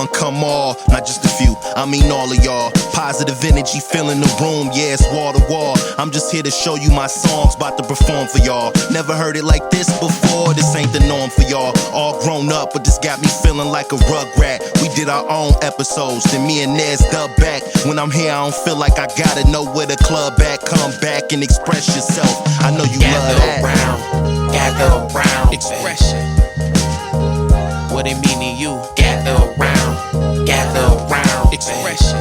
one, come all, not just a few, I mean all of y'all. Positive energy filling the room, yeah, it's wall to wall. I'm just here to show you my songs, about to perform for y'all. Never heard it like this before, this ain't the norm for y'all. All grown up, but this got me feeling like a rugrat. We did our own episodes, then me and Nez dub back. When I'm here, I don't feel like I gotta know where the club at. Come back and express yourself, I know you love that. Gather around, expression. What it mean to you? Gather around, expression.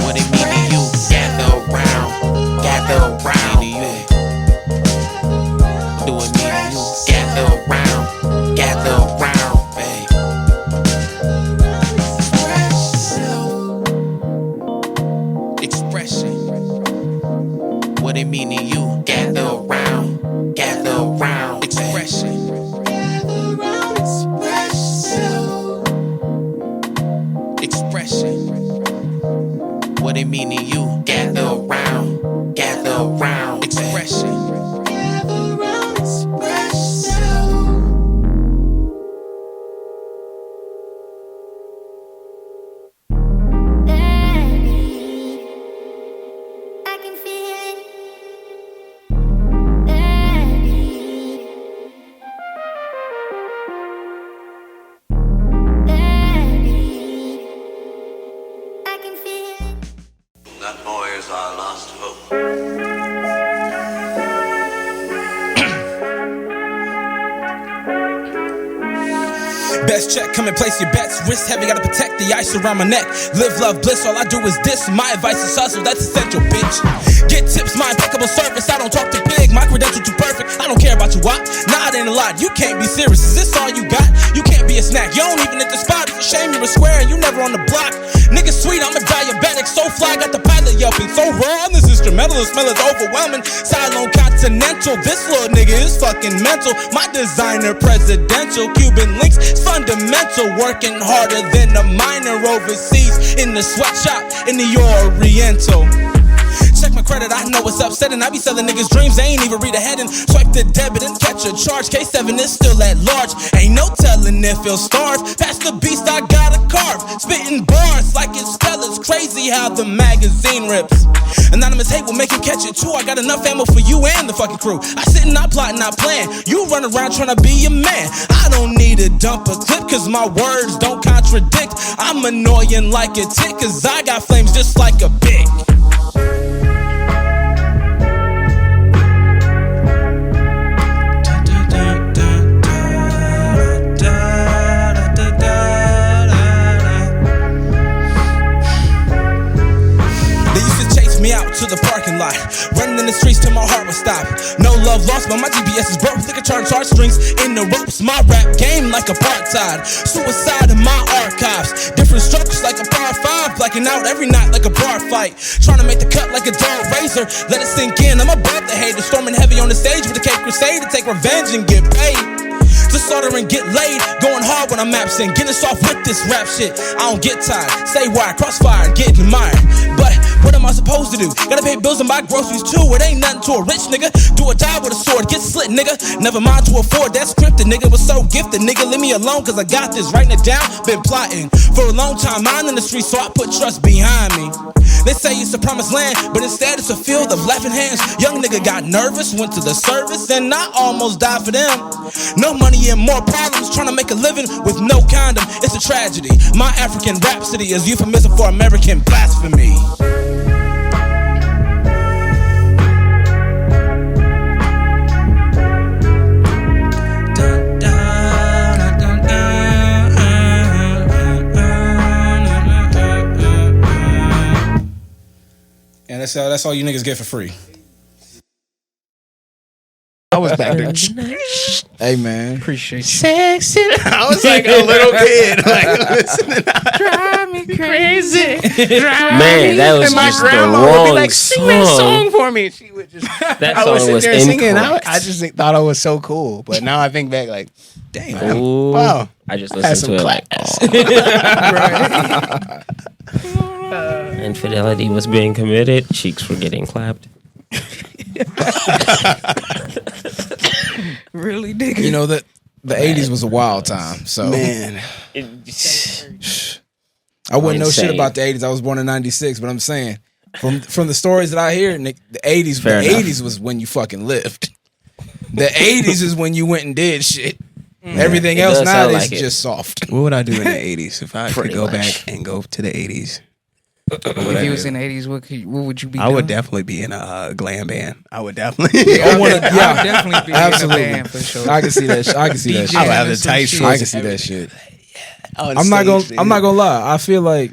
What it mean to you? Gather around, do it mean to you? Gather around, babe. Expression. What it mean to you? Gather around, expression. Expression. What it mean to you? Gather around, expression. That boy is our last hope. Best check, come and place your bets. Wrist heavy, gotta protect the ice around my neck. Live, love, bliss, all I do is this. My advice is hustle, that's essential, bitch. Get tips, my impeccable service. I don't talk to pig, my credentials too perfect. I don't care about you, what? Nah, it ain't a lot, you can't be serious. Is this all you got? You can't be a snack, you don't even hit the spot. It's a shame you're a square and you never on the block. Nigga sweet, I'm a diabetic, so fly, got the pilot yelping. So raw, this instrumental, the smell is overwhelming. Cylone Continental, this little nigga is fucking mental. My designer presidential, Cuban links, it's fundamental. Working harder than a miner overseas in the sweatshop in the Oriental. Check my credit, I know it's upsetting. I be selling niggas dreams, they ain't even read ahead and swipe the debit and catch a charge. Kaesevyn is still at large, ain't no telling if he'll starve. Past the beast, I gotta carve, spitting bars like it's fellas. Crazy how the magazine rips. Anonymous hate will make you catch it too. I got enough ammo for you and the fucking crew. I sit and I plot and I plan. You run around trying to be a man. I don't need to dump a clip cause my words don't contradict. I'm annoying like a tick cause I got flames just like a big. Me out to the parking lot, running in the streets till my heart would stop. No love lost, but my GPS is broke. Think I charge heartstrings in the ropes. My rap game like apartheid, suicide in my archives. Different strokes like a par 5, blacking out every night like a bar fight. Trying to make the cut like a dull razor, let it sink in. I'm above the haters, storming heavy on the stage with a Cape Crusade to take revenge and get paid. To slaughter and get laid, going hard when I'm absent, getting soft with this rap shit. I don't get tired, stay wide, crossfire, get admired. But what am I supposed to do? Gotta pay bills and buy groceries too. It ain't nothing to a rich nigga. Do or die with a sword, get slit, nigga. Never mind to afford that scripted, nigga. Was so gifted, nigga. Leave me alone, cause I got this. Writing it down, been plotting for a long time. Mine in the streets, so I put trust behind me. They say it's a promised land, but instead it's a field of laughing hands. Young nigga got nervous, went to the service, and I almost died for them. No money and more problems, trying to make a living with no condom. It's a tragedy. My African rhapsody is euphemism for American blasphemy. And that's all you niggas get for free. I was back there. Hey man, Appreciate you. sexy. I was like a little kid, like listening. Drive me crazy. Man, that was and my just the grandma would be wrong like, "Sing that song. song for me." And she would just. That I would song sit was there singing. incorrect. I just thought I was so cool, but now I think back, like, damn, Ooh, wow. I just Had listened some to it like, infidelity was being committed. Cheeks were getting clapped. Really, nigga. You know that the 80s was a wild time. So Man, I wouldn't know shit Insane. about the 80s. I was born in 96, but I'm saying from the stories that I hear, Nick, the 80s, Fair the enough. 80s was when you fucking lived. The 80s is when you went and did shit. Everything It else does now sound is like it. just soft. what would I do in the 80s if I could Pretty go much. back and go to the 80s? If you was in the 80s, what would you be I doing? would definitely be in a glam band. I would definitely. I would yeah. definitely be Absolutely. in a band for sure. I can see that. I can see that. DJ Shit. I would have the and some tight shit. shorts. I can see that shit. On I'm not stage, gonna lie. I feel like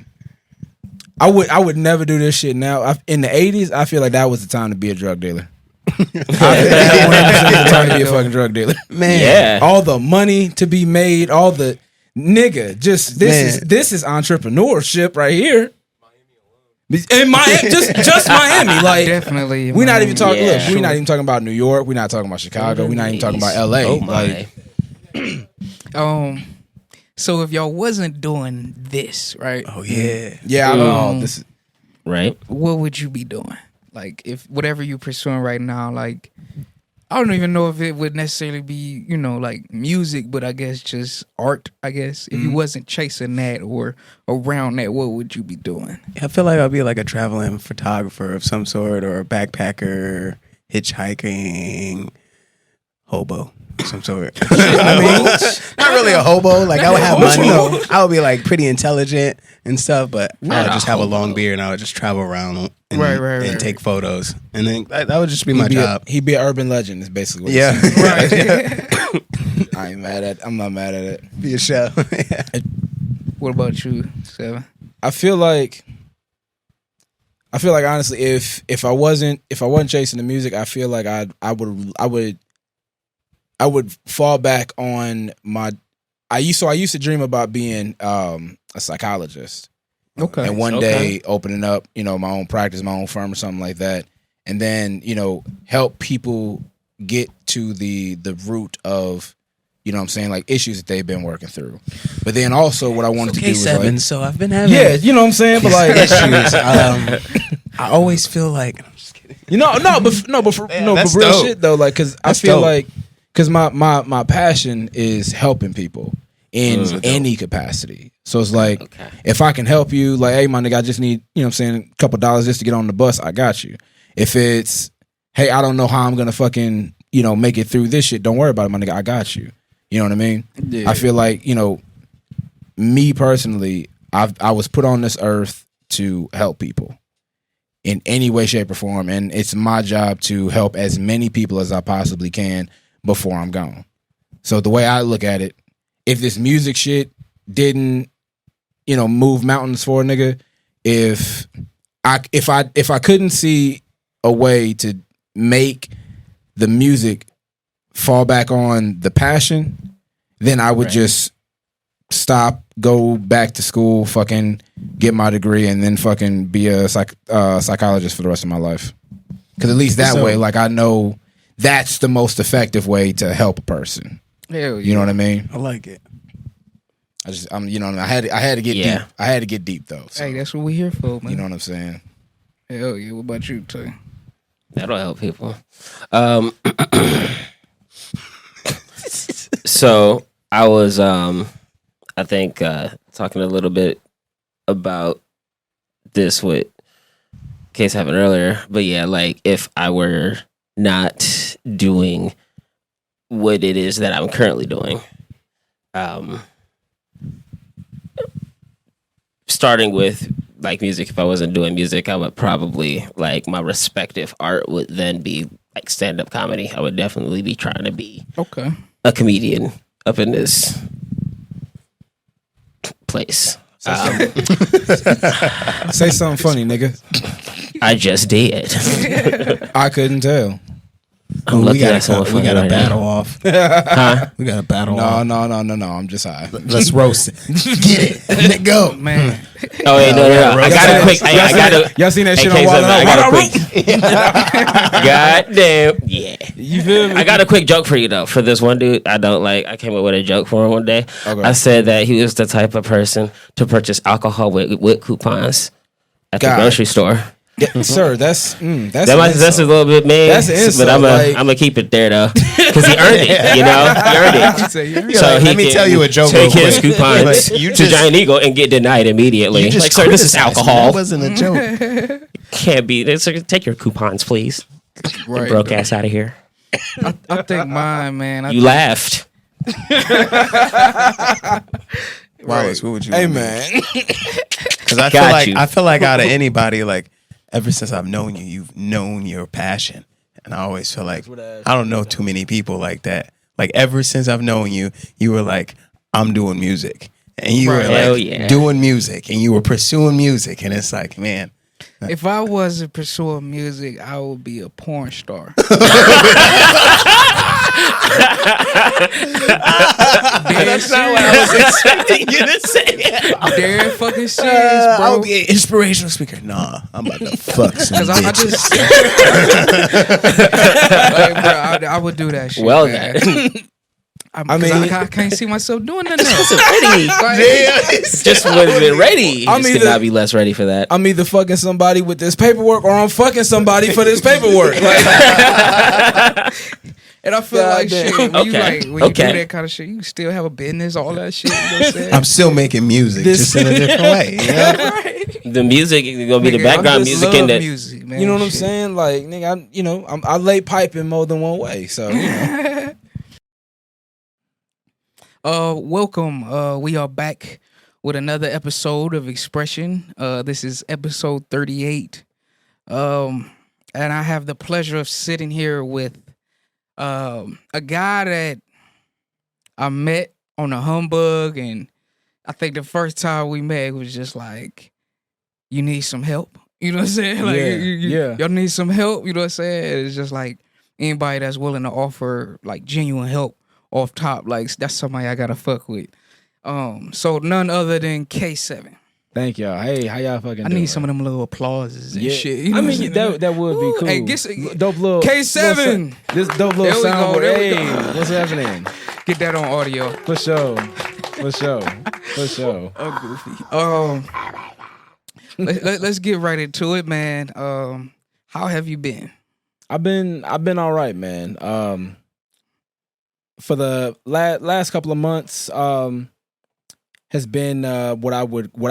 I would never do this shit now. In the 80s, I feel like that was the time to be a drug dealer. I feel like that was the time to be a fucking drug dealer. Man, Yeah. All the money to be made, all the nigga, just this is entrepreneurship right here. In Miami, just Miami, like Definitely. we're not even talking. Yeah. Look, we're not even talking about New York. We're not talking about Chicago. We're not even talking about LA. Oh my. Like, So if y'all wasn't doing this, right? Oh yeah. yeah, I know this. Is, Right? What would you be doing? Like if whatever you're pursuing right now, like I don't even know if it would necessarily be, like music, but I guess just art, I guess. If you wasn't chasing that or around that, what would you be doing? I feel like I'd be like a traveling photographer of some sort, or a backpacker, hitchhiking, hobo of some sort. I mean, not really a hobo. Like I would have money. I would be like pretty intelligent and stuff, but I would just have a long beard and I would just travel around and, Right. take photos. And then that would just be my job. He'd be an urban legend. Is basically what Yeah. Right. I ain't mad at. I'm not mad at it. Be a show. What about you, Seven? I feel like honestly, if I wasn't chasing the music, I feel like I would fall back on my. I used to dream about being a psychologist. Okay. And one day opening up, my own practice, my own firm or something like that. And then, help people get to the root of, what I'm saying, like issues that they've been working through. But then also what I wanted to do was Kaesevyn, like, so I've been having you know what I'm saying? But like issues. I always feel like I'm just kidding. but for real that's dope. shit though, like, cause I That's feel dope. like, cause my passion is helping people in any capacity. So it's like, if I can help you, like, hey, my nigga, I just need, a couple dollars just to get on the bus, I got you. If it's, hey, I don't know how I'm gonna fucking, make it through this shit, don't worry about it, my nigga, I got you. You know what I mean? Yeah. I feel like, me personally, I was put on this earth to help people in any way, shape, or form, and it's my job to help as many people as I possibly can before I'm gone. So the way I look at it, if this music shit didn't, move mountains for a nigga, if I couldn't see a way to make the music fall back on the passion, then I would just stop, go back to school, fucking get my degree, and then fucking be a psychologist for the rest of my life. Because at least that way, like, I know that's the most effective way to help a person. Hell yeah. You know what I mean? I like it. I had to get deep. I had to get deep though. So, Hey, that's what we're here for, man. you know what I'm saying? Hell yeah. What about you, Tay? That'll help people. So I was, I think, talking a little bit about this with Kaesevyn earlier, but yeah, like if I were not doing what it is that I'm currently doing, starting with like music, if I wasn't doing music, I would probably, like, my respective art would then be like stand-up comedy. I would definitely be trying to be Okay. a comedian up in this place. Say something funny, nigga. I just did. I couldn't tell. I'm we looking at someone we got funny to right battle now. off. Huh? We got to battle No, off. no. I'm just high. Let's roast it. Get it. Let it go. Man. Oh wait, no. I got a quick. I got Y'all seen that Hey, shit on Kaesevyn, Wild I got a Out? quick. Goddamn, yeah. You feel me? I got a quick joke for you though. For this one dude, I don't like. I came up with a joke for him one day. Okay. I said that he was the type of person to purchase alcohol with coupons at the God. grocery store. Yeah, sir, that's That might that's a little bit mean. That's an insult, but I'm like- gonna keep it there though, because he earned it. You know, he earned it. So let me tell you a joke. Take real his quick. coupons Like, you to just- Giant Eagle and get denied immediately. You just Like, sir, this is criticized me. alcohol. That wasn't a joke. Can't be. Take your coupons, please. Right. Broke ass out of here. I think mine, man. You laughed. Wallace, what would you? Hey, want? man. Because Got you. I feel like out of anybody, like ever since I've known you, you've known your passion, and I always feel like I don't know too many people like that. Like ever since I've known you, you were like, I'm doing music, and you were Hell like yeah. doing music, and you were pursuing music, and it's like, man, If I wasn't pursuing music, I would be a porn star. That's not what I was expecting you to say. Dead fucking serious, I bro. would be an inspirational speaker. Nah, I'm about to fuck some Because I bitches. just, like, bro, I would do that shit. Well, man. then. I mean- I can't see myself doing nothing else. Ready. Just wasn't been ready. I'm Just could either- not be less ready for that. I'm either fucking somebody with this paperwork or I'm fucking somebody for this paperwork. Like, And I feel like Goddamn. shit. When you Okay. like when you Okay. do that kind of shit, you still have a business, all that shit. You know what I'm saying? I'm still making music, just in a different way. You know? Right. The music is gonna be the Nigga, background I just music in love that. music, man. you know what I'm Shit. saying? Like, nigga, I lay piping more than one way. So, you know. Welcome. We are back with another episode of Xpression. This is episode 38. And I have the pleasure of sitting here with a guy that I met on a humbug, and I think the first time we met was just like, you need some help. You know what I'm saying? Like, Yeah, you y'all need some help. You know what I'm saying? It's just like anybody that's willing to offer like genuine help off top, like that's somebody I gotta fuck with. So none other than Kaesevyn. Thank y'all. Hey, how y'all fucking I doing? need some of them little applauses and Yeah. shit. You know I what I'm mean, saying? that would be Ooh, cool. hey, get dope little Kaesevyn. This dope There little we go, soundboard. there we Hey, go. what's happening? Get that on audio. For sure. For sure. For sure. Oh, goofy. Let's get right into it, man. How have you been? I've been all right, man. For the last couple of months, has been what I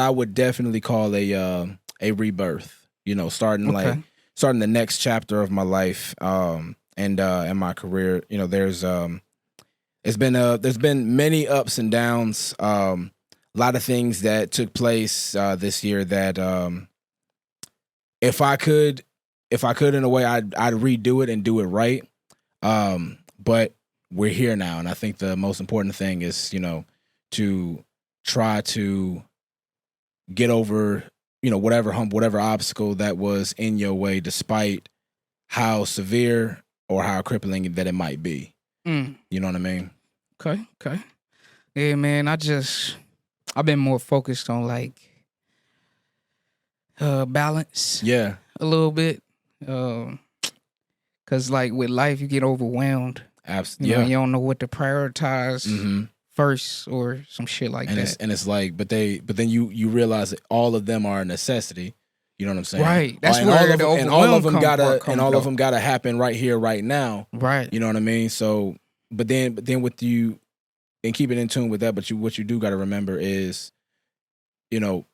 would definitely call a rebirth. You know, starting the next chapter of my life, and my career. You know, there's been many ups and downs. A lot of things that took place this year that if I could in a way I'd redo it and do it right. But we're here now, and I think the most important thing is, you know, to try to get over, you know, whatever hump, whatever obstacle that was in your way, despite how severe or how crippling that it might be. Mm. You know what I mean? Okay. Yeah, man. I've been more focused on like balance Yeah. a little bit. Cause like with life, you get overwhelmed. Absolutely. You know, Yeah. you don't know what to prioritize Mm-hmm. first or some shit like And that. it's like, but then you realize that all of them are a necessity. You know what I'm saying? Right. That's And where all the of them, overwhelm gotta gotta happen right here, right now. Right. You know what I mean? So, but then with you, and keep it in tune with that. But what you do got to remember is, you know,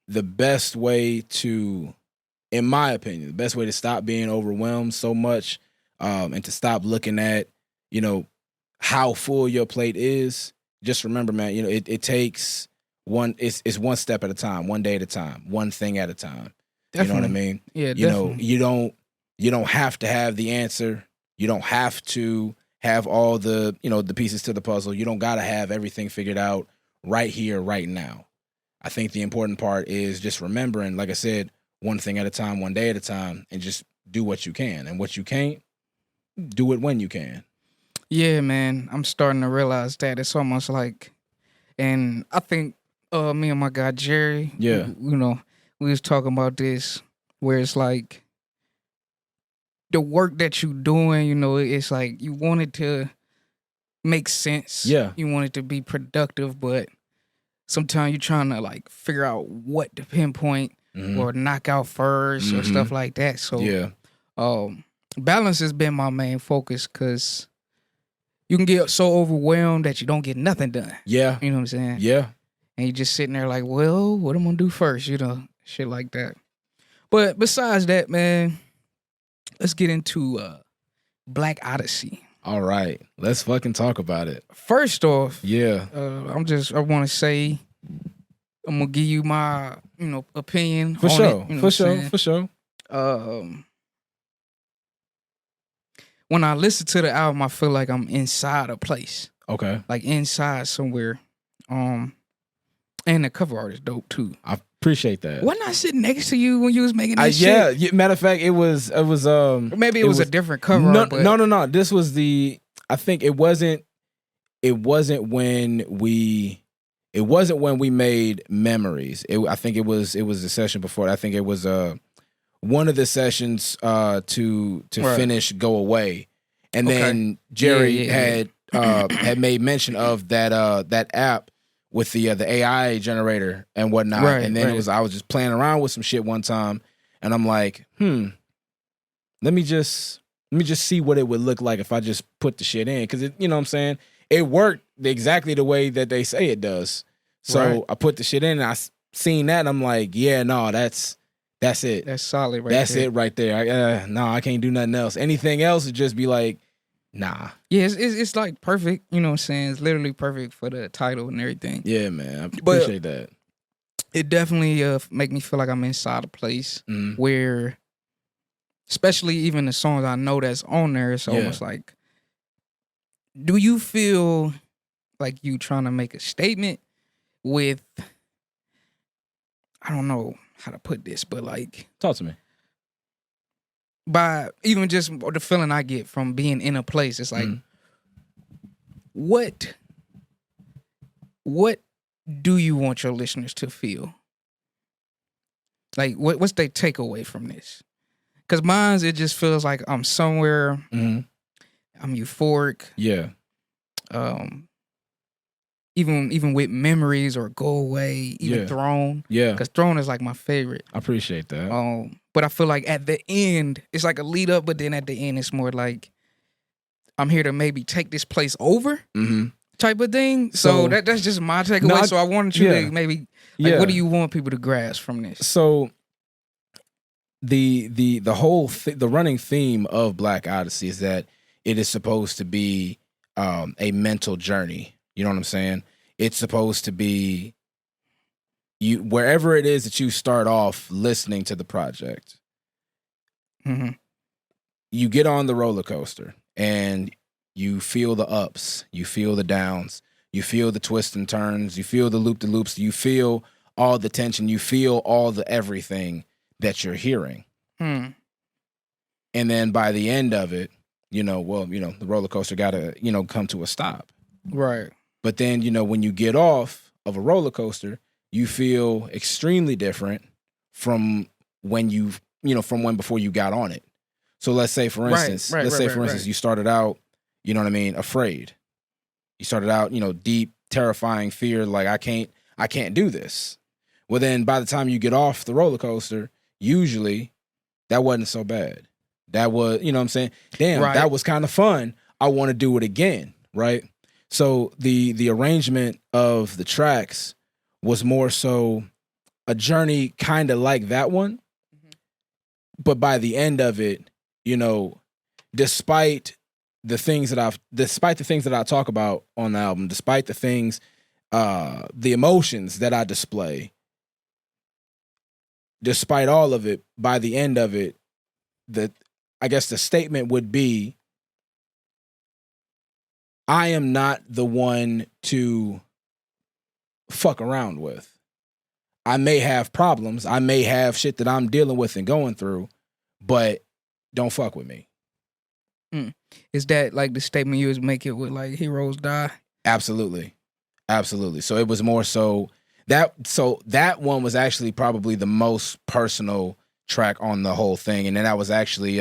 the best way to, in my opinion, the best way to stop being overwhelmed so much, and to stop looking at, you know, how full your plate is. Just remember, man, you know, it takes it's one step at a time, one day at a time, one thing at a time. Definitely. You know what I mean? Yeah, You definitely. know, you don't have to have the answer. You don't have to have all the, you know, the pieces to the puzzle. You don't got to have everything figured out right here, right now. I think the important part is just remembering, like I said, one thing at a time, one day at a time, and just do what you can. And what you can't, do it when you can. Yeah, man. I'm starting to realize that it's almost like, and I think me and my guy Jerry, Yeah. you know, we was talking about this, where it's like the work that you doing, you know, it's like you want it to make sense. Yeah. You want it to be productive, but sometimes you're trying to like figure out what to pinpoint or knock out first or stuff like that. So Yeah. balance has been my main focus because you can get so overwhelmed that you don't get nothing done. Yeah. You know what I'm saying? Yeah. And you just sitting there like, well, what am I gonna do first? You know, shit like that. But besides that, man, let's get into Black Odyssey. All right. Let's fucking talk about it. First off, Yeah. I want to say I'm gonna give you my, opinion For on sure. it, you know For what I'm sure. saying? For sure. When I listen to the album, I feel like I'm inside a place, Okay. like inside somewhere. And the cover art is dope too. I appreciate that. Wasn't I sitting next to you when you was making this shit? Yeah. Matter of fact, it was Or maybe it was a different cover art. But No. This was I think it wasn't when we made Memories. I think it was the session before. I think it was one of the sessions to Right. finish Go Away. And Okay. then Jerry Yeah. had made mention of that app with the AI generator and whatnot. Right, and then right. I was just playing around with some shit one time, and I'm like, let me just see what it would look like if I just put the shit in, because you know what I'm saying, it worked exactly the way that they say it does. So Right. I put the shit in, and I seen that, and I'm like, yeah, no, that's it. that's solid right That's there. it right there. I can't do nothing else. Anything else would just be like, nah. Yeah, it's like perfect. You know what I'm saying? It's literally perfect for the title and everything. Yeah, man. I But- appreciate that. It definitely make me feel like I'm inside a place Mhm. where, especially even the songs I know that's on there, it's Yeah. almost like, do you feel like you trying to make a statement with, I don't know how to put this, but like, Talk to me. by even just the feeling I get from being in a place, it's like, what do you want your listeners to feel? Like, what's their takeaway from this? Because mine's, it just feels like I'm somewhere, Mhm. I'm euphoric. Yeah. Even with Memories or Go Away, even Yeah. Throne. Yeah. Because Throne is like my favorite. I appreciate that. But I feel like at the end, it's like a lead up, but then at the end, it's more like I'm here to maybe take this place over Mm-hmm. type of thing. So- So that's just my takeaway. No, So I wanted you yeah. to maybe, like, Yeah. what do you want people to grasp from this? So the whole the running theme of Black Odyssey is that it is supposed to be a mental journey. You know what I'm saying? It's supposed to be you wherever it is that you start off listening to the project. Mm-hmm. You get on the roller coaster and you feel the ups, you feel the downs, you feel the twists and turns, you feel the loop-de-loops, you feel all the tension, you feel all the everything that you're hearing. Hmm. And then by the end of it, the roller coaster got to, come to a stop. Right. But then, when you get off of a roller coaster, you feel extremely different from when before you got on it. So let's say, for instance, you started out, afraid. You started out, deep, terrifying fear, like I can't do this. Well, then by the time you get off the roller coaster, usually that wasn't so bad. That was, you know what I'm saying? Damn, Right. that was kind of fun. I want to do it again, right? So the arrangement of the tracks was more so a journey kind of like that one. But by the end of it, despite the things that I talk about on the album, despite the things, the emotions that I display, despite all of it, by the end of it, I guess the statement would be, I am not the one to fuck around with. I may have problems. I may have shit that I'm dealing with and going through, but don't fuck with me. Is that like the statement you was making with like Heroes Die? Absolutely. Absolutely. So it was more so that one was actually probably the most personal track on the whole thing. And then that was actually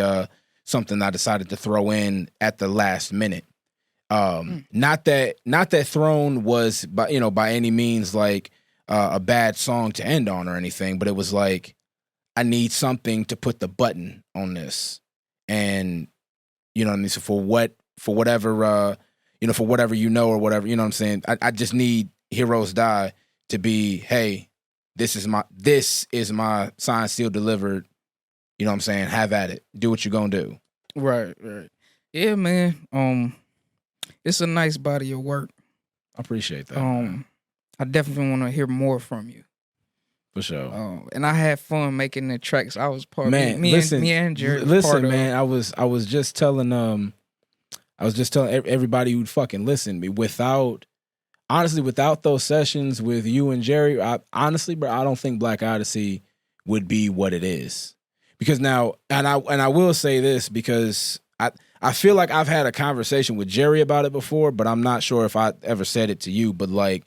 something I decided to throw in at the last minute. Not that Throne was by any means like a bad song to end on or anything, but it was like I need something to put the button on this, and you know what I mean. So for whatever or whatever, you know what I'm saying. I just need Heroes Die to be, hey, this is my signed, sealed, delivered. You know what I'm saying. Have at it. Do what you're gonna do. Right. Yeah, man. It's a nice body of work. I appreciate that. I definitely want to hear more from you. For sure. And I had fun making the tracks. I was part man, of me and Jared. Listen, man, I was just telling everybody who'd fucking listen to me without those sessions with you and Jerry, honestly, bro, I don't think Black Odyssey would be what it is. Because now, and I will say this, because I feel like I've had a conversation with Jerry about it before, but I'm not sure if I ever said it to you. But like,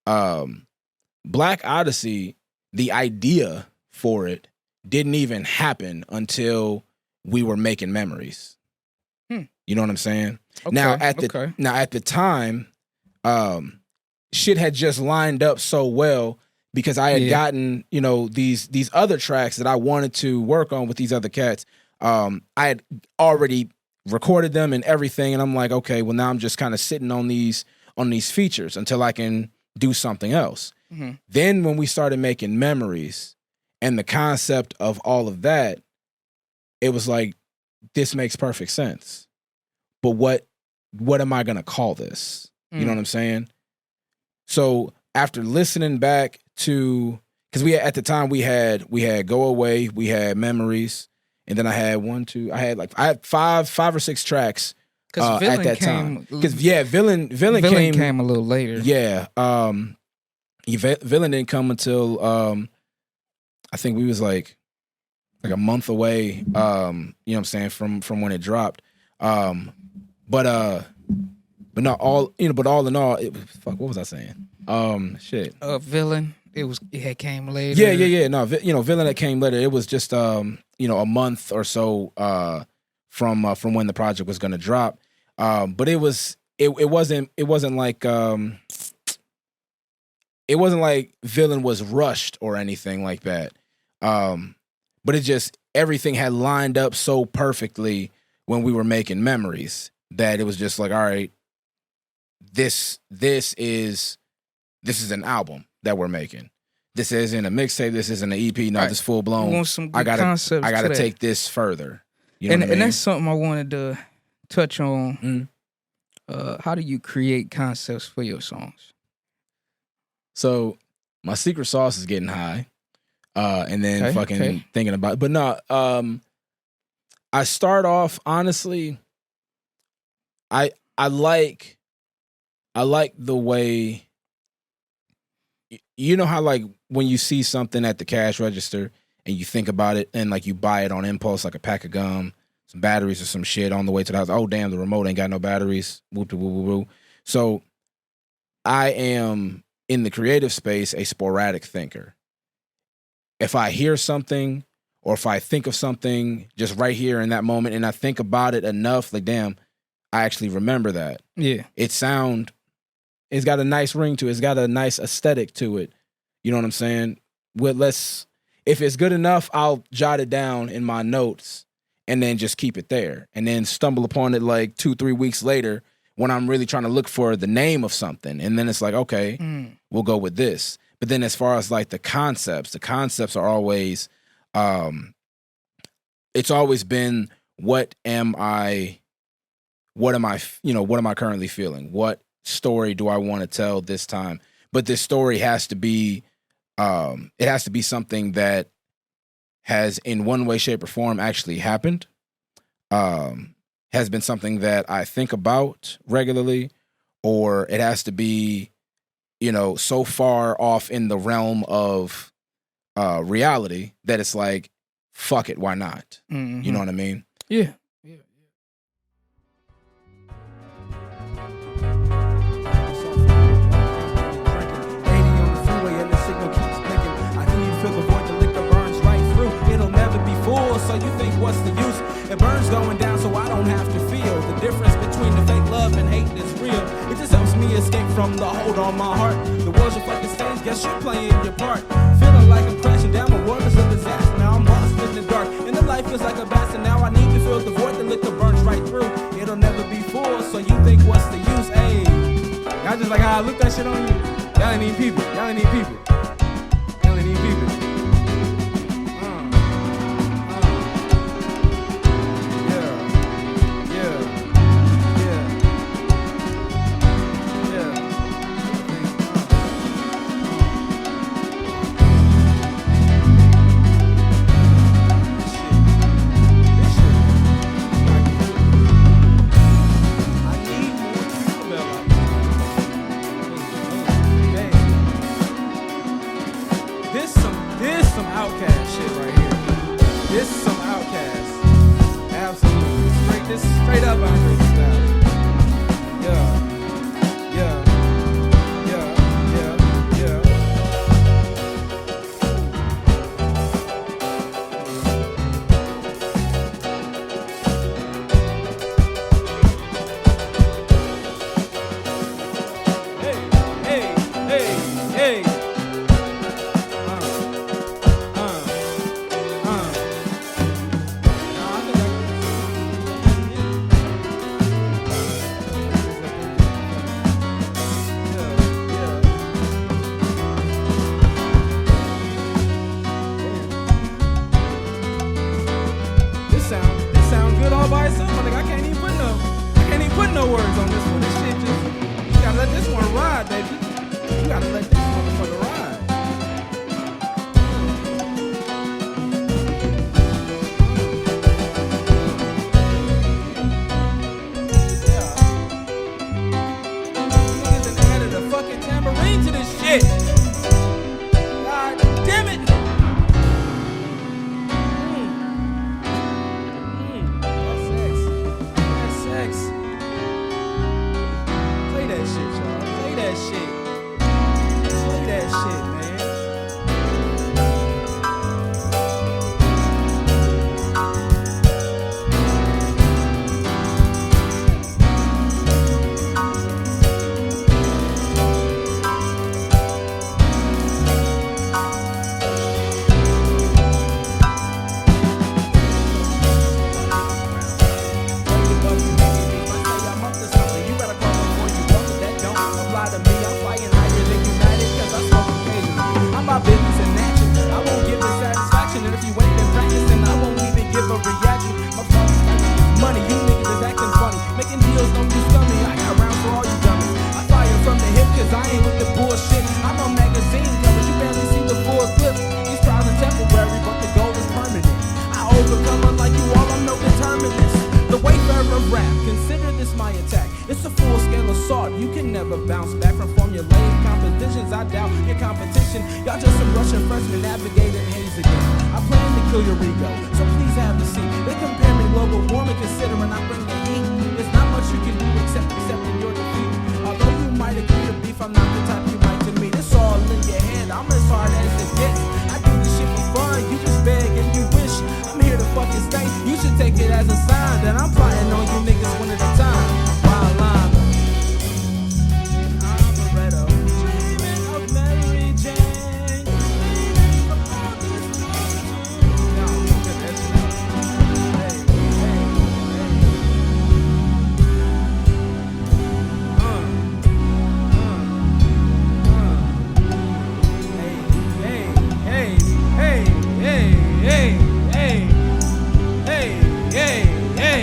Black Odyssey, the idea for it didn't even happen until we were making memories. You know what I'm saying? Okay, now at the time, shit had just lined up so well because I had gotten, you know, these other tracks that I wanted to work on with these other cats. I had already recorded them and everything, and I'm like, okay, well now I'm just kind of sitting on these features until I can do something else. Mm-hmm. Then when we started making memories and the concept of all of that, it was like, this makes perfect sense. But what am I gonna call this? You know what I'm saying? So after listening back to, because at the time we had Go Away, we had Memories, and then I had five or six tracks at that time. Because Villain came a little later. Yeah, Villain didn't come until I think we was like a month away. You know what I'm saying, from when it dropped. But all in all, what was I saying? Villain. It had came later. Yeah. No, Villain that came later. It was just a month or so from when the project was going to drop. But it wasn't like Villain was rushed or anything like that. But it just, everything had lined up so perfectly when we were making Memories that it was just like, all right, this is an album that we're making. This isn't a mixtape. This isn't an EP. No, this full blown. I gotta take this further. You know what I mean? And that's something I wanted to touch on. How do you create concepts for your songs? So my secret sauce is getting high, and then thinking about it. But no, I start off, honestly, I like the way, you know how like when you see something at the cash register and you think about it and like you buy it on impulse, like a pack of gum, some batteries or some shit on the way to the house. Oh damn, the remote ain't got no batteries. Whoop, whoop, whoop, whoop. So I am in the creative space a sporadic thinker. If I hear something or if I think of something just right here in that moment and I think about it enough, like damn, I actually remember that. Yeah. It's got a nice ring to it. It's got a nice aesthetic to it. You know what I'm saying? If it's good enough, I'll jot it down in my notes and then just keep it there. And then stumble upon it like 2-3 weeks later when I'm really trying to look for the name of something. And then it's like, okay, we'll go with this. But then as far as like the concepts are always, it's always been, what am I currently feeling? What story do I want to tell this time? But this story has to be, it has to be something that has in one way, shape, or form actually happened. Has been something that I think about regularly, or it has to be, so far off in the realm of reality that it's like, fuck it, why not? Mm-hmm. You know what I mean? Yeah. So you think what's the use? It burns going down so I don't have to feel the difference between the fake love and hate that's real. It just helps me escape from the hold on my heart. The world's a fucking stage, guess you're playing your part. Feeling like I'm crashing down, my world is a disaster. Now I'm in the dark. And the life feels like a bastard. Now I need to fill the void. The liquor burns right through. It'll never be full. So you think what's the use? Hey, y'all just like how I look that shit on you. Y'all ain't even people. Y'all ain't even people. Y'all ain't even people. This some outcast shit right here. This is some outcast. Absolutely. This is straight up Andre style. Yeah. Yeah. Yeah. Yeah. Yeah. Hey, hey, hey, hey. This sound good all by itself. Like I can't even put no words on this one. This shit just, you gotta let this one ride, baby. You gotta let this motherfucker ride. Niggas done added a fucking tambourine to this shit. God damn it. Play that shit, y'all. Play that shit. Play that shit, man. My business in action. I won't give it satisfaction. And if you ain't in practice, then I won't even give a reaction. My focus is money. You niggas is acting funny. Making deals don't do scummy. I got rounds for all you dummies. I fire from the hip cause I ain't with the bullshit. I'm on magazine covers. You barely see the full clip. These trials are temporary, but the goal is permanent. I overcome unlike you all. I'm no determinist. The wayfarer of rap. Consider this my attack. It's a full-scale assault. You can never bounce back from formulaic compositions. I doubt your competition. Y'all just some Russian freshmen navigating haze again. I plan to kill your ego, so please have a seat. They compare me global warming, considering I bring the heat. There's not much you can do except accepting your defeat. Although you might agree to beef, I'm not the type you like to meet. It's all in your head. I'm as hard as it gets. I do this shit for fun. You just beg and you wish. I'm here to fucking stay. You should take it as a sign that I'm plotting on you niggas one at a time. While I'm Amaretto, dreaming of Mary Jane. No, that's hey, hey, hey, hey, hey, hey, hey, hey, hey, hey, hey.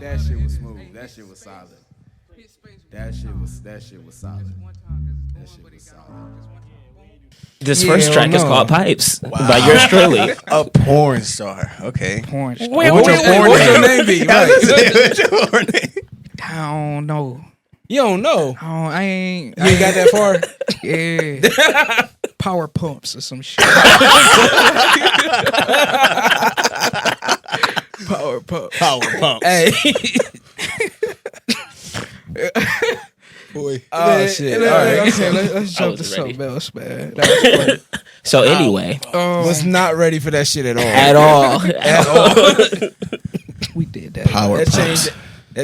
That shit was smooth. That shit was solid. That shit was solid. That shit was solid. This first track is called Pipes by yours truly. A porn star. Okay. Porn star. What's your name be? Right. What's your porn name? I don't know. You don't know. I ain't. You ain't got that far. Yeah. Power pumps or some shit. Power pump. Power pump. Hey. Boy. Oh shit. All right. Okay, let's jump to was ready. something else, man. That was funny. So anyway, Was not ready for that shit at all. at all. We did that. Power That pumps.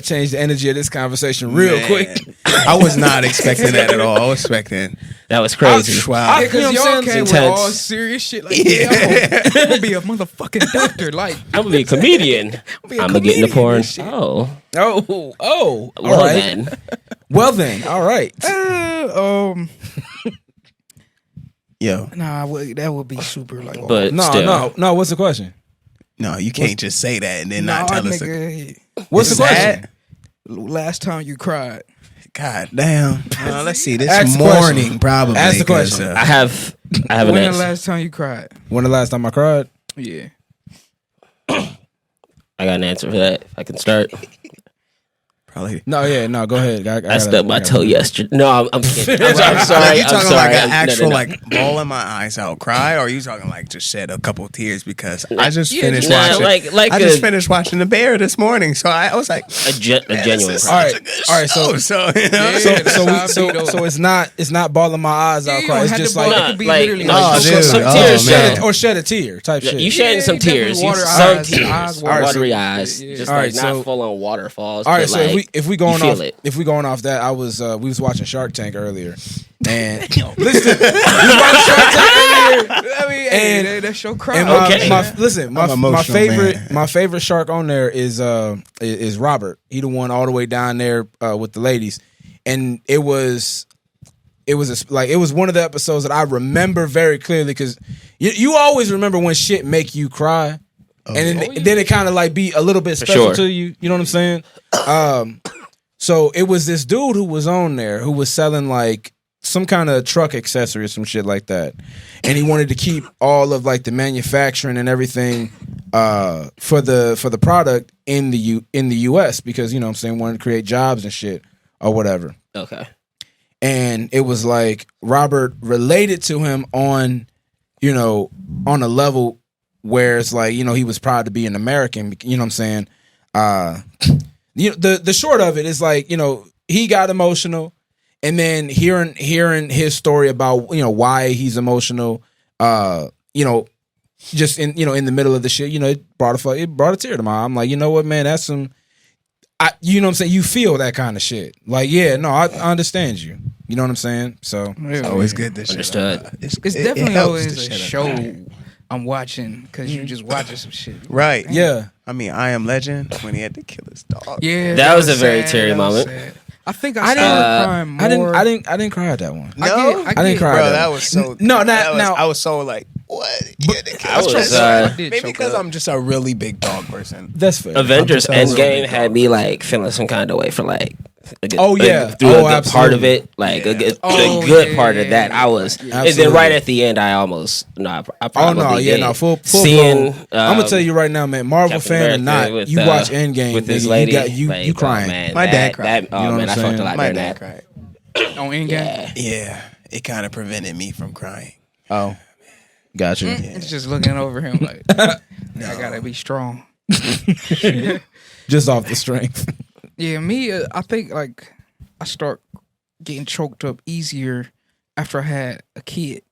changed the energy of this conversation real Man. quick. I was not expecting that at all. I was expecting. That was crazy. Wow. You know Because what y'all I'm came saying? with Intense. all serious shit like, yeah, I'm gonna be a motherfucking doctor. Like, I'm gonna be a comedian. be a I'm gonna get in the comedian porn. and shit. Oh, Oh. All well right. then. Well then. All right. Yo, nah, that would be super like. But still, No. What's the question? no, you can't just say that and then not tell us. nigga, What's the question? last time you cried. God damn. Let's see. This Ask the morning, question. probably. Ask the 'cause, question. I have an When the answer. last time you cried? When the last time I cried? Yeah. I got an answer for that. If I can start. probably. No, go ahead. I stubbed my toe yesterday. No, I'm kidding. I'm Like, sorry. you I'm talking sorry. like an No, actual no. like bawling my eyes out cry, or are you talking like just shed a couple of tears because I just Yeah, finished Nah, watching. like I a, just finished watching The Bear this morning, so I was like, a genuine this is cry. such a good All right, show. So you know, So it's not bawling my eyes out you cry. don't It's have just to like bawl. It could be like, literally no, like dude. some Oh, tears man. shed a tear type shit. You shedding some definitely tears. water Some eyes, tears. eyes, Watery so- eyes. yeah. Just All like right, not so- full on waterfalls. All right, but so like, if we you going feel off it. if we going off that, we was watching Shark Tank earlier, and listen, we was watching Shark Tank earlier, I mean, And- hey, that's your cry. and Okay. my I'm emotional, man. my favorite shark on there is Robert. He the one all the way down there with the ladies, and it was one of the episodes that I remember very clearly because you always remember when shit make you cry. And then it kind of like be a little bit special sure. to you. You know what I'm saying? So it was this dude who was on there who was selling like some kind of truck accessory or some shit like that. And he wanted to keep all of like the manufacturing and everything for the product in the US because, you know what I'm saying, wanted to create jobs and shit or whatever. Okay. And it was like Robert related to him on, you know, on a level where it's like, you know, he was proud to be an American, you know what I'm saying? You know, the short of it is like, you know, he got emotional, and then hearing his story about, you know, why he's emotional, you know, just in the middle of the shit, you know, it brought a tear to my eye. I'm like, you know what, man, that's some, you know what I'm saying? You feel that kind of shit. Like, yeah, no, I understand you. You know what I'm saying? So it's always good to Understood. It's definitely always a show I'm watching because you just watching some shit. Right. yeah. I mean, I Am Legend when he had to kill his dog. Yeah, That was a very sad, teary that was moment. sad. I think I started crying more. I didn't cry at that one. No, I didn't cry. bro, at that was so. No, that was, now I was so like, what? I was, Maybe because I'm just a really big dog person. That's fair. Avengers I'm just a Endgame real big had me like feeling some kind of way for like a good, Oh, yeah. through Oh, a good part of absolutely. it, like a good, Oh, the good yeah, part yeah, of that. yeah. I was, and then Absolutely. right at the end, I almost I Oh probably no, yeah, did. no, full seeing. blown. I'm gonna tell you right now, man. Marvel Captain fan or America not, with, you watch Endgame with this nigga, lady. you like, you crying. Oh, man, My dad cried. Oh You know man, what I I'm fucked a lot My during dad that. cried. on Endgame. Yeah. Yeah, it kind of prevented me from crying. Oh, gotcha. It's just looking over him like, I gotta be strong. Just off the strength. Yeah, me, I think like I start getting choked up easier after I had a kid.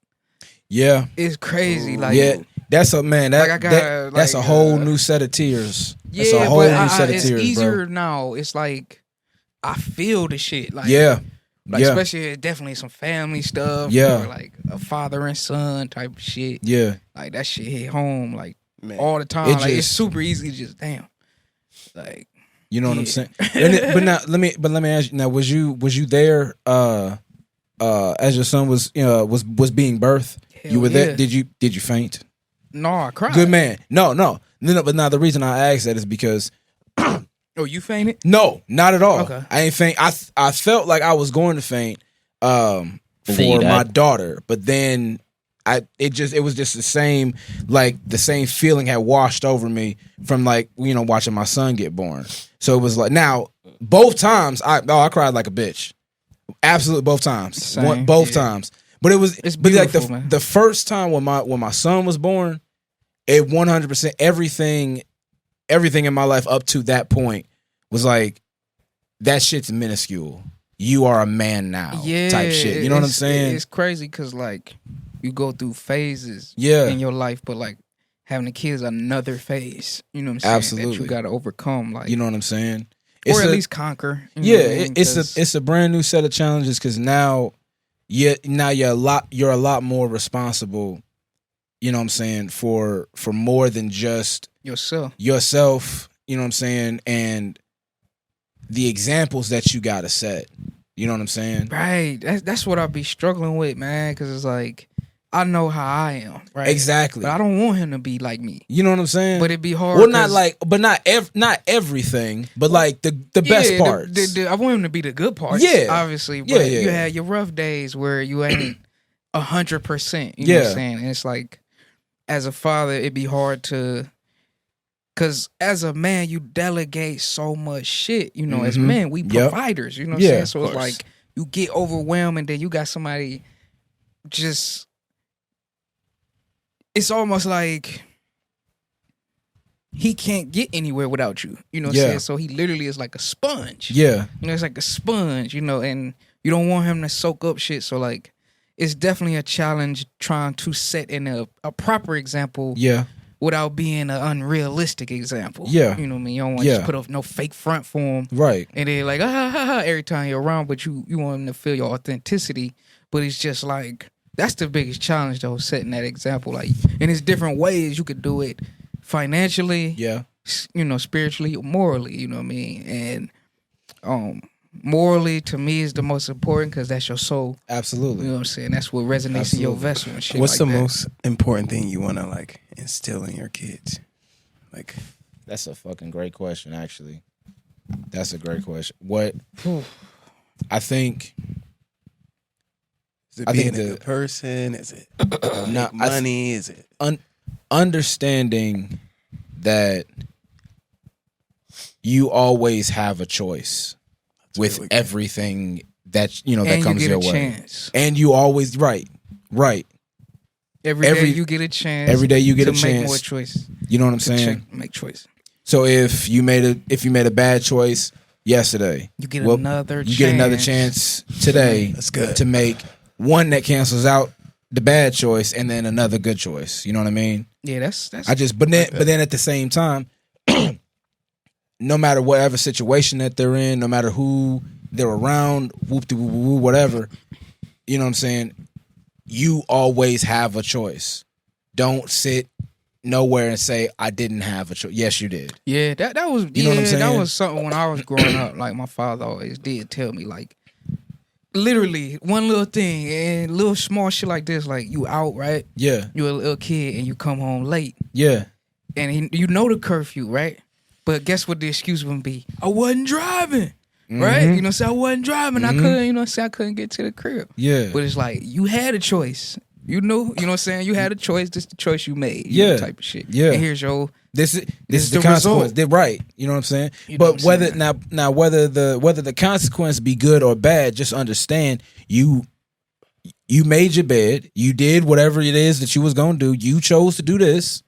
Yeah, It's crazy, like yeah. That's a man. That, Like, I gotta, that's a like, whole new set of tears. That's yeah, a whole but new set of it's tears, easier bro. now. It's like I feel the shit, like Yeah, like yeah, especially definitely some family stuff, Yeah. or like a father and son type of shit. yeah. Like that shit hit home like Man. all the time. It Like it's just- super easy to just damn, like You know what I'm Yeah. saying? But now let me ask you. Now, was you there? As your son was was being birthed, Hell you were there. yeah. Did you faint? no, I cried. Good man. No. But now the reason I asked that is because Oh, you fainted? No, not at all. Okay. I ain't faint. I felt like I was going to faint then you for my died? daughter, but then it was just the same, like the same feeling had washed over me from like, you know, watching my son get born. So it was like, now both times I cried like a bitch. Absolutely both times. Same, Both yeah. times. But it was It's but like beautiful, man. the first time when my son was born, it 100% everything in my life up to that point was like, that shit's minuscule. You are a man now, type shit. You know what I'm saying? It's crazy because like you go through phases Yeah. in your life, but like having a kid is another phase. You know what I'm saying? That Absolutely. you got to overcome, like, You know what I'm saying? or at a- least conquer. You know yeah, what I mean? 'Cause it's a brand new set of challenges because now you're a lot more responsible. You know what I'm saying, for more than just yourself. yourself. You know what I'm saying, and the examples that you gotta set. You know what I'm saying? Right. That's what I be struggling with, man. Because it's like I know how I am, right? Exactly. But I don't want him to be like me. You know what I'm saying? But it'd be hard. Well, not 'cause- like, but not everything, but like the best Yeah, parts. I want him to be the good parts. Yeah. Obviously. But Yeah. you had your rough days where you ain't 100%. You know what Yeah. I'm saying? And it's like, as a father, it'd be hard to. Because as a man, you delegate so much shit. You know, as Mhm. men, we Yep. providers. You know what Yeah, I'm saying? So of it's course. like you get overwhelmed and then you got somebody just. It's almost like he can't get anywhere without you. You know what I'm Yeah. saying? So he literally is like a sponge. Yeah. You know, it's like a sponge, you know, and you don't want him to soak up shit. So like it's definitely a challenge trying to set in a proper example Yeah. without being an unrealistic example. Yeah. You know what I mean? You don't want to Yeah. just put up no fake front for him. Right. And then like, every time you're around, but you want him to feel your authenticity. But it's just like, that's the biggest challenge though, setting that example. Like, and there's different ways you could do it financially, Yeah. you know, spiritually, morally, you know what I mean? And morally to me is the most important because that's your soul. Absolutely. You know what I'm saying? That's what resonates in your Absolutely. vessel and shit. What's like the that. most important thing you want to like instill in your kids? Like, That's a fucking great question, actually. That's a great question. What I think, is it I being think a the- good person? Is it No, money? Is it understanding that you always have a choice with really good. everything that you know that And comes you your get a way, chance. and you always right. Every day you get a chance. Every day you get to a make chance. more choices. You know what I'm To saying? make choices. So if you made a bad choice yesterday, You get well, another chance. you get another chance today. That's good. To make one that cancels out the bad choice and then another good choice. You know what I mean? Yeah, that's But then at the same time, no matter whatever situation that they're in, no matter who they're around, whatever, you know what I'm saying? You always have a choice. Don't sit nowhere and say I didn't have a choice. Yes, you did. Yeah, that was You know what I'm that saying? was something when I was growing up. Like my father always did tell me, like literally one little thing and little small shit like this, like you out, right? Yeah, You a little kid and you come home late, yeah, and you know the curfew, right? But guess what the excuse would be? I wasn't driving, right? You know, say I wasn't driving. I couldn't, you know, say I couldn't get to the crib. yeah. But it's like you had a choice. You know what I'm saying? You had a choice. This the choice you made. You know, Yeah. type of shit. Yeah. And here's your This is is the the consequence. result. They're right. You know what I'm saying? You know But what I'm whether saying? now whether the consequence be good or bad, just understand you made your bed. You did whatever it is that you was gonna do. You chose to do this,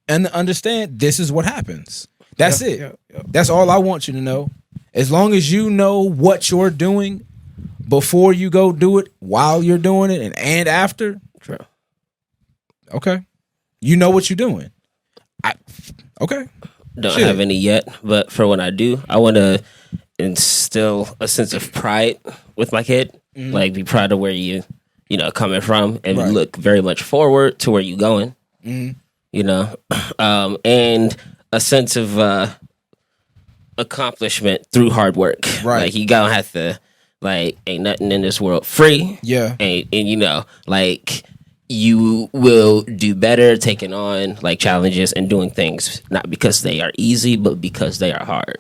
and understand this is what happens. That's it. That's all I want you to know. As long as you know what you're doing before you go do it, while you're doing it, and after. True. Okay, you know what you're doing. Okay. Don't Shit. have any yet, but for when I do, I want to instill a sense of pride with my kid. Like, be proud of where you know, coming from, and Right. look very much forward to where you going. You know, and a sense of accomplishment through hard work. Right. Like, you gonna have to, like, ain't nothing in this world free. Yeah. And you know, like, you will do better taking on like challenges and doing things not because they are easy, but because they are hard.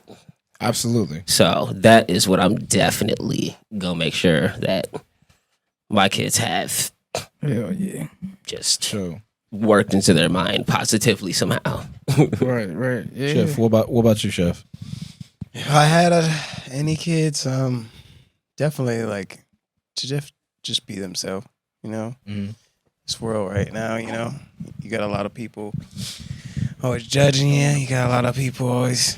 Absolutely. So that is what I'm definitely gonna make sure that my kids have Hell yeah. just Sure. worked into their mind positively somehow. Right. Yeah. Chef, what about you, Chef? If I had any kids, definitely like to just be themselves. You know, this world right now, you know, you got a lot of people always judging you. You got a lot of people always,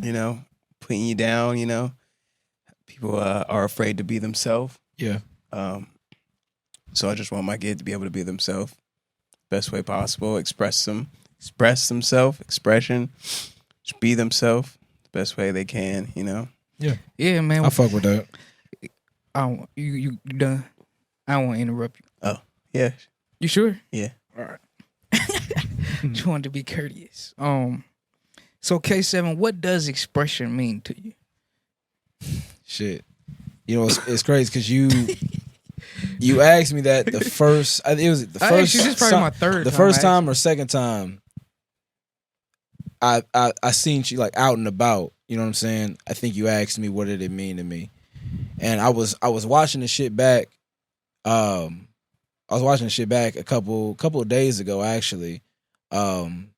you know, putting you down. You know, people are afraid to be themselves. Yeah. So I just want my kids to be able to be themselves, best way possible. Express themselves, expression, just be themselves the best way they can. You know. Yeah, man. I fuck with that. You done? I don't want to interrupt you. Oh yeah, You sure? yeah. All right. Just wanted to be courteous. So Kaesevyn, what does expression mean to you? Shit. You know, it's crazy because you asked me that the first. It was the I first. actually, this is probably my third. The time first I time or second time. I seen you like out and about. You know what I'm saying? I think you asked me what did it mean to me, and I was watching the shit back. I was watching the shit back a couple of days ago actually, and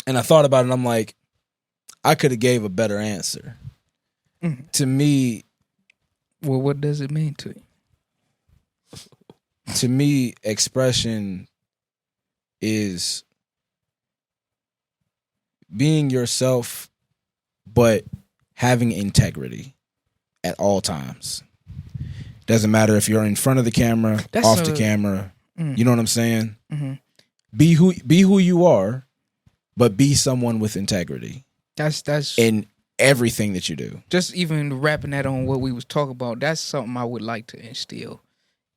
I thought about it. And I'm like, I could have gave a better answer. To me, Well, what does it mean to you? to me, expression is being yourself, but having integrity at all times. Doesn't matter if you're in front of the camera, off the camera. You know what I'm saying? Mm-hmm. Be who you are, but be someone with integrity That's in everything that you do. just even wrapping that on what we was talking about. That's something I would like to instill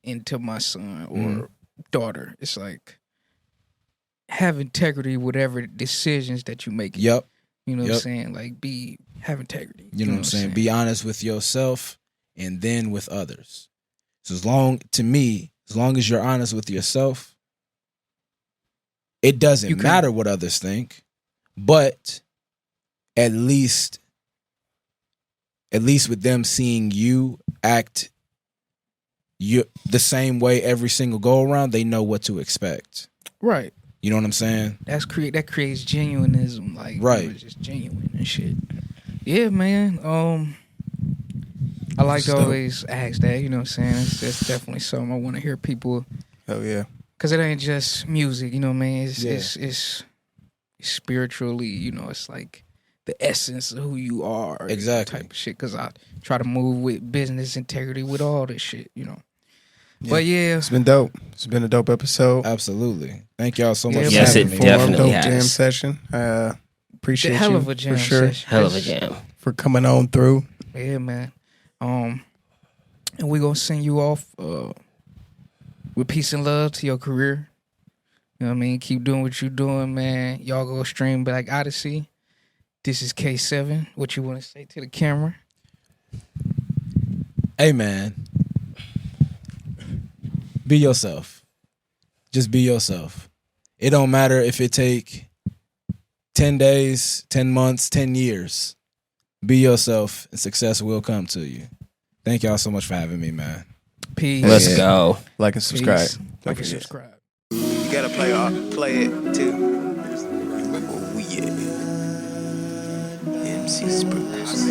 into my son or daughter. It's like have integrity, whatever decisions that you make. Yep. You know what I'm saying? Like have integrity. You know what I'm saying? Be honest with yourself and then with others. So as long as you're honest with yourself, it doesn't matter what others think, but at least with them seeing you act the same way every single go around, they know what to expect. Right. You know what I'm saying? That creates genuineism, like right, it's just genuine and shit. Yeah, man. I like to always ask that. You know what I'm saying? That's definitely something I want to hear people. Oh yeah. Because it ain't just music. You know what I mean? It's spiritually. You know, it's like the essence of who you are. Exactly. Type of shit. Because I try to move with business integrity with all this shit. You know. Yeah. But yeah, it's been dope. It's been a dope episode. Absolutely. Thank y'all so much. Yes, for it having me. definitely dope has. jam session. Appreciate hell you of a jam for sure. session. Hell of a jam. For coming on through. Yeah, man. And we're gonna send you off with peace and love to your career. You know what I mean? Keep doing what you're doing, man. Y'all go stream Black Odyssey. This is Kaesevyn. What you want to say to the camera? Hey, man. Be yourself. Just be yourself. It don't matter if it take 10 days, 10 months, 10 years. Be yourself and success will come to you. Thank y'all so much for having me, man. Peace. Let's go. Like and subscribe. Peace. Don't Like and forget. subscribe. You gotta play it too. Oh yeah. MC Spruce.